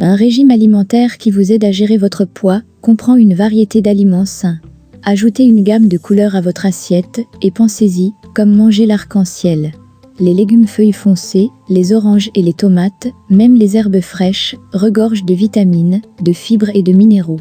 Un régime alimentaire qui vous aide à gérer votre poids comprend une variété d'aliments sains. Ajoutez une gamme de couleurs à votre assiette et pensez-y, comme manger l'arc-en-ciel. Les légumes feuilles foncées, les oranges et les tomates, même les herbes fraîches, regorgent de vitamines, de fibres et de minéraux.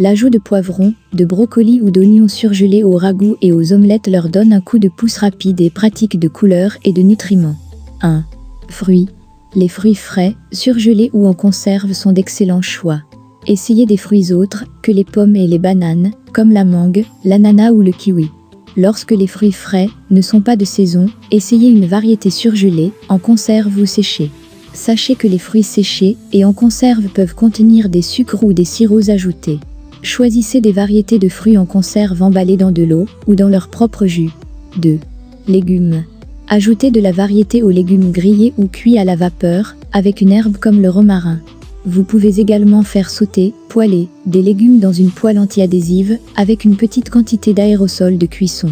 L'ajout de poivrons, de brocolis ou d'oignons surgelés au ragoût et aux omelettes leur donne un coup de pouce rapide et pratique de couleurs et de nutriments. 1. Fruits. Les fruits frais, surgelés ou en conserve sont d'excellents choix. Essayez des fruits autres que les pommes et les bananes, comme la mangue, l'ananas ou le kiwi. Lorsque les fruits frais ne sont pas de saison, essayez une variété surgelée, en conserve ou séchée. Sachez que les fruits séchés et en conserve peuvent contenir des sucres ou des sirops ajoutés. Choisissez des variétés de fruits en conserve emballés dans de l'eau ou dans leur propre jus. 2. Légumes. Ajoutez de la variété aux légumes grillés ou cuits à la vapeur, avec une herbe comme le romarin. Vous pouvez également faire sauter, poêler, des légumes dans une poêle anti-adhésive, avec une petite quantité d'aérosol de cuisson.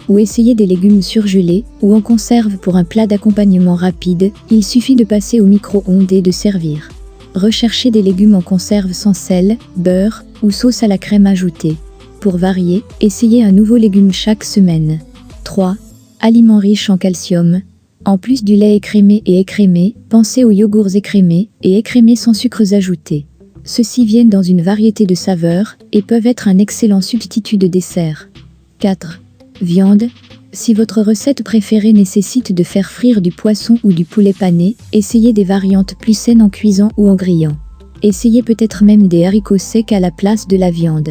Ou essayez des légumes surgelés, ou en conserve pour un plat d'accompagnement rapide, il suffit de passer au micro-ondes et de servir. Recherchez des légumes en conserve sans sel, beurre ou sauce à la crème ajoutée. Pour varier, essayez un nouveau légume chaque semaine. 3. Aliments riches en calcium. En plus du lait écrémé et écrémé, pensez aux yogourts écrémés et écrémés sans sucres ajoutés. Ceux-ci viennent dans une variété de saveurs et peuvent être un excellent substitut de dessert. 4. Viande. Si votre recette préférée nécessite de faire frire du poisson ou du poulet pané, essayez des variantes plus saines en cuisant ou en grillant. Essayez peut-être même des haricots secs à la place de la viande.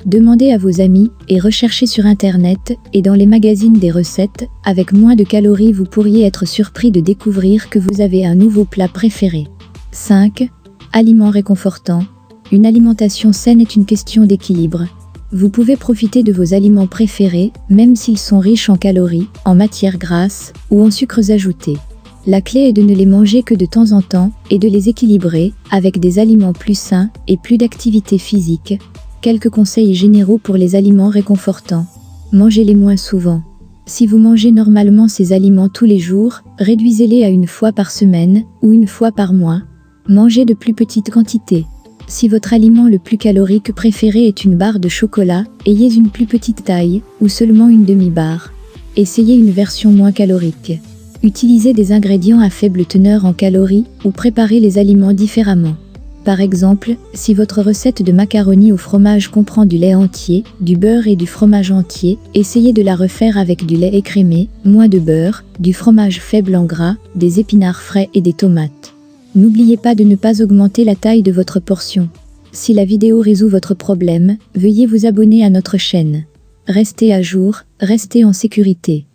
Demandez à vos amis et recherchez sur Internet et dans les magazines des recettes. Avec moins de calories, vous pourriez être surpris de découvrir que vous avez un nouveau plat préféré. 5. Aliments réconfortants. Une alimentation saine est une question d'équilibre. Vous pouvez profiter de vos aliments préférés, même s'ils sont riches en calories, en matières grasses ou en sucres ajoutés. La clé est de ne les manger que de temps en temps et de les équilibrer avec des aliments plus sains et plus d'activité physique. Quelques conseils généraux pour les aliments réconfortants. Mangez-les moins souvent. Si vous mangez normalement ces aliments tous les jours, réduisez-les à une fois par semaine ou une fois par mois. Mangez de plus petites quantités. Si votre aliment le plus calorique préféré est une barre de chocolat, ayez une plus petite taille ou seulement une demi-barre. Essayez une version moins calorique. Utilisez des ingrédients à faible teneur en calories ou préparez les aliments différemment. Par exemple, si votre recette de macaroni au fromage comprend du lait entier, du beurre et du fromage entier, essayez de la refaire avec du lait écrémé, moins de beurre, du fromage faible en gras, des épinards frais et des tomates. N'oubliez pas de ne pas augmenter la taille de votre portion. Si la vidéo résout votre problème, veuillez vous abonner à notre chaîne. Restez à jour, restez en sécurité.